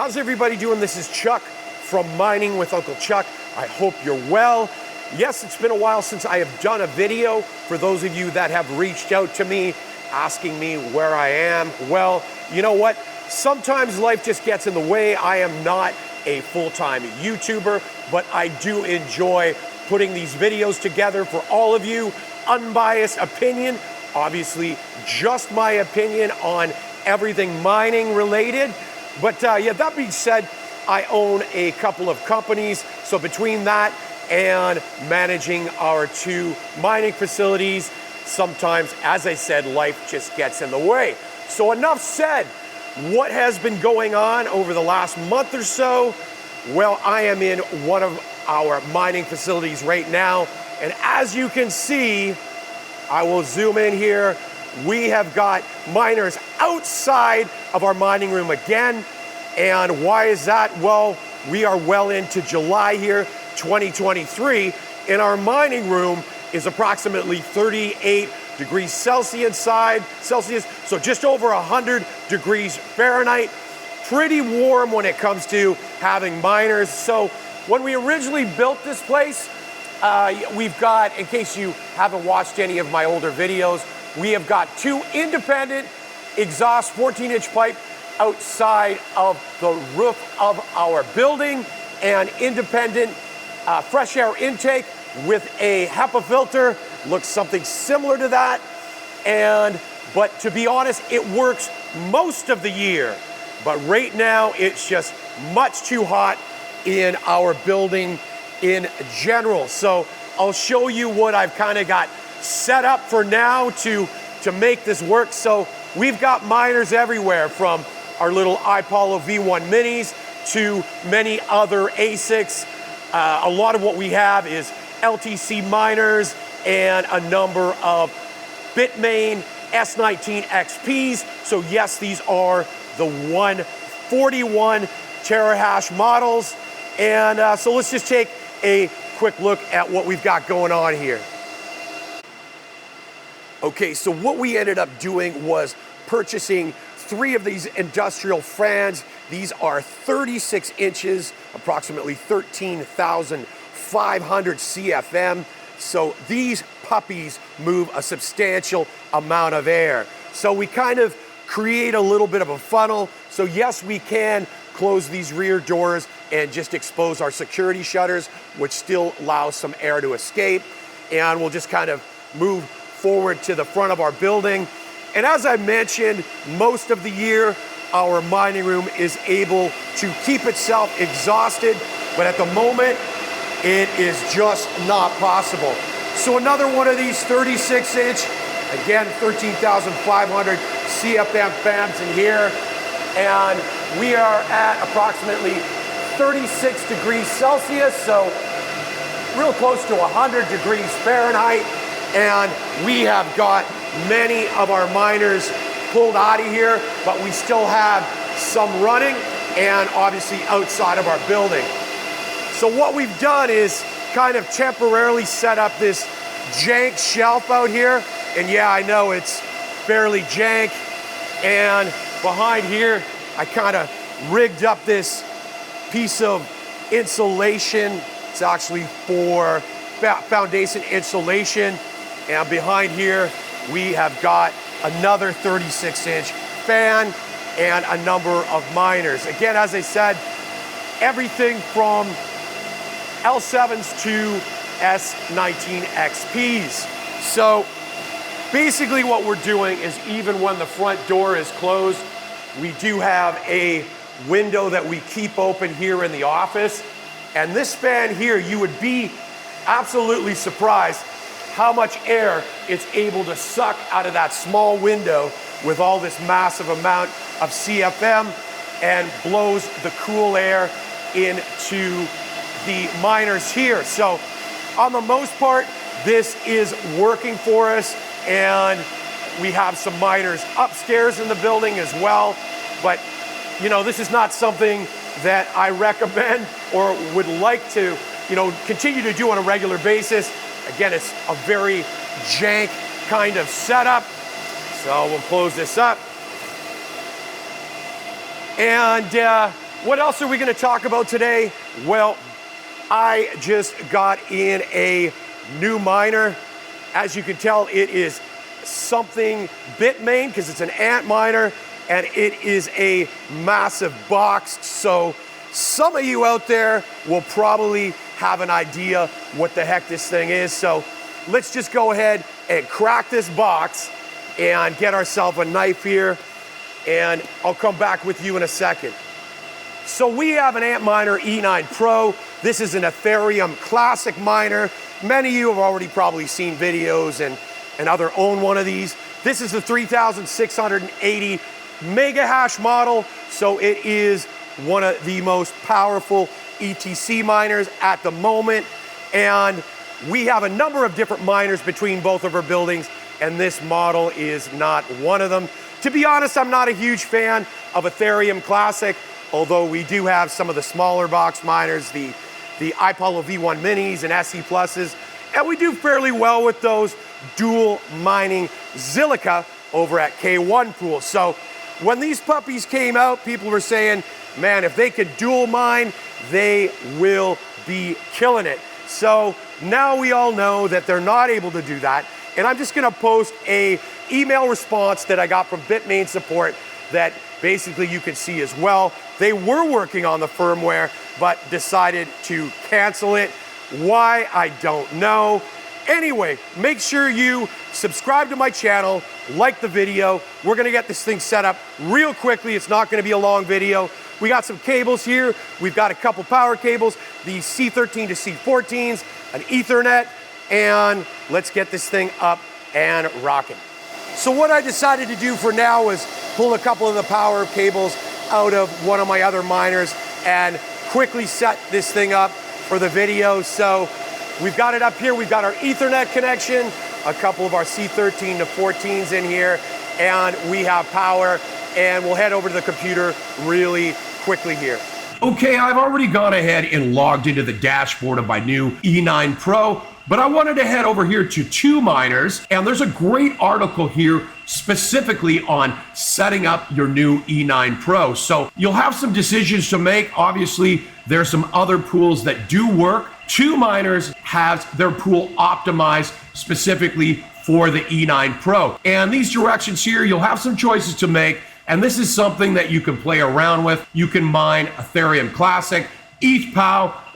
How's everybody doing? This is Chuck from Mining with Uncle Chuck. I hope you're well. Yes, it's been a while since I have done a video. For those of you that have reached out to me, asking me where I am, well, you know what? Sometimes life just gets in the way. I am not a full-time YouTuber, but I do enjoy putting these videos together for all of you. Unbiased opinion, obviously just my opinion on everything mining related. But yeah, that being said, I own a couple of companies. So between that and managing our two mining facilities, sometimes, as I said, life just gets in the way. So enough said. What has been going on over the last month or so? Well, I am in one of our mining facilities right now. And as you can see, I will zoom in here. We have got miners outside of our mining room again. And why is that? Well, we are well into July here, 2023, and our mining room is approximately 38 degrees Celsius, so just over 100 degrees Fahrenheit. Pretty warm when it comes to having miners. So when we originally built this place, we've got, in case you haven't watched any of my older videos, we have got two independent exhaust 14-inch pipe outside of the roof of our building, and independent fresh air intake with a HEPA filter. Looks something similar to that. But to be honest, it works most of the year. But right now, it's just much too hot in our building in general. So I'll show you what I've kind of got set up for now to make this work. So we've got miners everywhere, from our little Ipollo V1 minis to many other ASICs. A lot of what we have is LTC miners and a number of Bitmain S19 XPs. So yes, these are the 141 terahash models. And so let's just take a quick look at what we've got going on here. Okay, so what we ended up doing was purchasing 3 of these industrial fans. These are 36 inches, approximately 13,500 CFM. So these puppies move a substantial amount of air. So we kind of create a little bit of a funnel. So yes, we can close these rear doors and just expose our security shutters, which still allows some air to escape. And we'll just kind of move forward to the front of our building. And as I mentioned, most of the year, our mining room is able to keep itself exhausted, but at the moment, it is just not possible. So another one of these 36-inch, again, 13,500 CFM fans in here, and we are at approximately 36 degrees Celsius, so real close to 100 degrees Fahrenheit, and we have got many of our miners pulled out of here, but we still have some running and obviously outside of our building. So what we've done is kind of temporarily set up this jank shelf out here. And yeah, I know it's fairly jank. And behind here, I kind of rigged up this piece of insulation. It's actually for foundation insulation. And behind here, we have got another 36-inch fan and a number of miners. Again, as I said, everything from L7s to S19 XPs. So basically what we're doing is, even when the front door is closed, we do have a window that we keep open here in the office. And this fan here, you would be absolutely surprised how much air it's able to suck out of that small window with all this massive amount of CFM, and blows the cool air into the miners here. So on the most part, this is working for us, and we have some miners upstairs in the building as well. But you know, this is not something that I recommend or would like to, continue to do on a regular basis. Again, it's a very jank kind of setup. So we'll close this up. And What else are we going to talk about today? Well, I just got in a new miner. As you can tell, it is something Bitmain because it's an Antminer, and it is a massive box. So some of you out there will probably have an idea what the heck this thing is. So let's just go ahead and crack this box and get ourselves a knife here, and I'll come back with you in a second. So we have an Antminer E9 Pro. This is an Ethereum Classic miner. Many of you have already probably seen videos and other own one of these. This is the 3680 mega hash model. So it is one of the most powerful ETC miners at the moment. And we have a number of different miners between both of our buildings, and this model is not one of them. To be honest, I'm not a huge fan of Ethereum Classic, although we do have some of the smaller box miners, the Ipollo V1 minis and SE pluses, and we do fairly well with those dual mining Zilliqa over at K1 Pool. So when these puppies came out, people were saying, man, if they could dual mine, they will be killing it. So now we all know that they're not able to do that, and I'm just gonna post a email response that I got from Bitmain support that basically you can see as well. They were working on the firmware, but decided to cancel it. Why, I don't know. Anyway, make sure you subscribe to my channel, like the video. We're gonna get this thing set up real quickly. It's not gonna be a long video. We got some cables here. We've got a couple power cables, the C13 to C14s, an Ethernet, and let's get this thing up and rocking. So what I decided to do for now was pull a couple of the power cables out of one of my other miners and quickly set this thing up for the video. So we've got it up here. We've got our Ethernet connection, a couple of our C13 to 14s in here, and we have power, and we'll head over to the computer really quickly here. Okay, I've already gone ahead and logged into the dashboard of my new E9 Pro, but I wanted to head over here to two miners, and there's a great article here specifically on setting up your new E9 Pro. So you'll have some decisions to make. Obviously, there's some other pools that do work. Two miners has their pool optimized specifically for the E9 Pro. And these directions here, you'll have some choices to make. And this is something that you can play around with. You can mine Ethereum Classic, ETH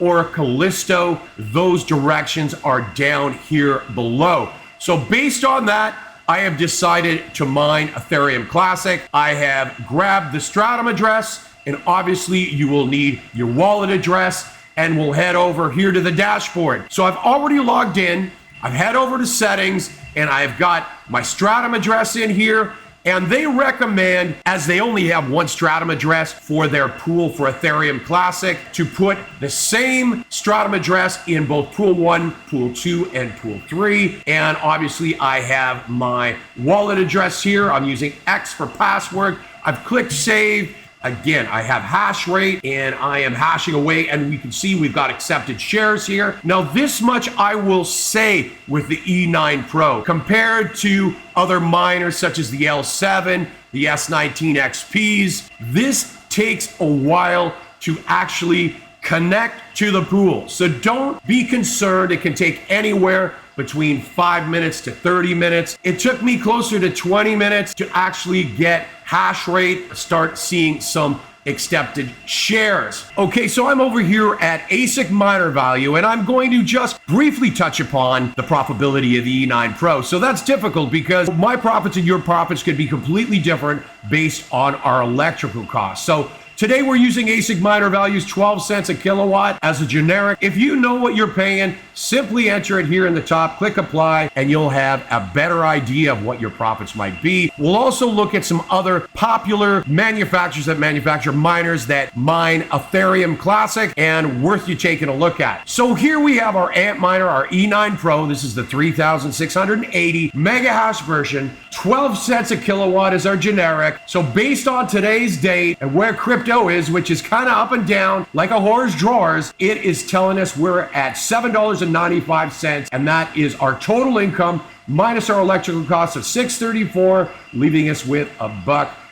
or Callisto. Those directions are down here below. So based on that, I have decided to mine Ethereum Classic. I have grabbed the Stratum address, and obviously you will need your wallet address, and we'll head over here to the dashboard. So I've already logged in. I've head over to settings, and I've got my Stratum address in here. And they recommend, as they only have one Stratum address for their pool for Ethereum Classic, to put the same Stratum address in both Pool 1, Pool 2, and Pool 3. And obviously I have my wallet address here. I'm using X for password. I've clicked save. Again, I have hash rate, and I am hashing away, and we can see we've got accepted shares here. Now, this much I will say with the E9 Pro, compared to other miners such as the L7, the S19 XPs, this takes a while to actually connect to the pool. So don't be concerned. It can take anywhere between 5 minutes to 30 minutes. It took me closer to 20 minutes to actually get hash rate, start seeing some accepted shares. Okay, so I'm over here at ASIC miner value, and I'm going to just briefly touch upon the profitability of the E9 Pro. So that's difficult because my profits and your profits could be completely different based on our electrical costs. So today we're using ASIC miner values 12 cents a kilowatt as a generic. If you know what you're paying, simply enter it here in the top, click apply, and you'll have a better idea of what your profits might be. We'll also look at some other popular manufacturers that manufacture miners that mine Ethereum Classic and worth you taking a look at. So here we have our Antminer, our E9 Pro. This is the 3680 mega hash version. 12 cents a kilowatt is our generic. So based on today's date and where crypto is, which is kind of up and down like a whore's drawers, it is telling us we're at $7.95, and that is our total income minus our electrical costs of $6.34, leaving us with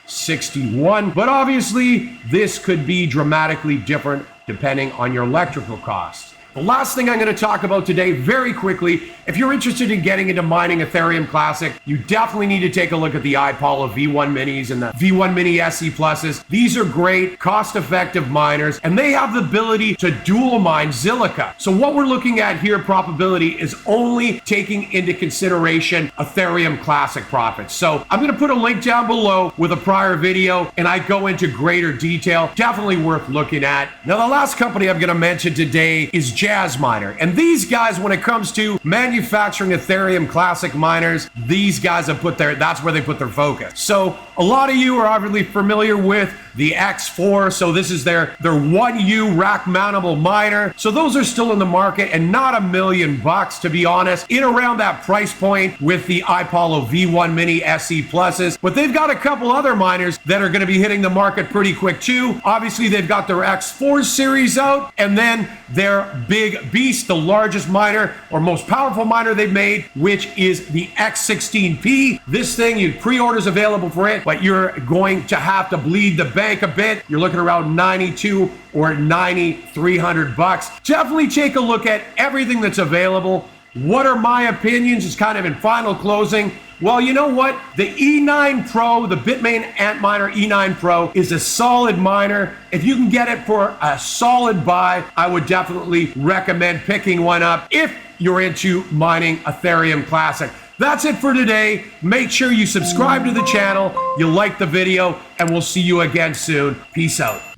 61. But obviously, this could be dramatically different depending on your electrical costs. The last thing I'm going to talk about today, very quickly, if you're interested in getting into mining Ethereum Classic, you definitely need to take a look at the Ipollo V1 Minis and the V1 Mini SE Pluses. These are great, cost-effective miners, and they have the ability to dual mine Zilliqa. So what we're looking at here, probability, is only taking into consideration Ethereum Classic profits. So I'm going to put a link down below with a prior video, and I go into greater detail. Definitely worth looking at. Now, the last company I'm going to mention today is Jazz Miner. And these guys, when it comes to manufacturing Ethereum Classic miners, these guys have that's where they put their focus. So a lot of you are obviously familiar with the X4. So this is their 1U rack mountable miner. So those are still in the market and not $1 million, to be honest, in around that price point with the Ipollo V1 Mini SE Pluses. But they've got a couple other miners that are going to be hitting the market pretty quick too. Obviously, they've got their X4 series out, and then their big beast, the largest miner or most powerful miner they've made, which is the X16P. This thing, you pre-orders available for it, but you're going to have to bleed the bank a bit. You're looking around 92 or 9,300 bucks. Definitely take a look at everything that's available. What are my opinions? It's kind of in final closing. Well, you know what? The E9 Pro, the Bitmain Antminer E9 Pro, is a solid miner. If you can get it for a solid buy, I would definitely recommend picking one up if you're into mining Ethereum Classic. That's it for today. Make sure you subscribe to the channel, you like the video, and we'll see you again soon. Peace out.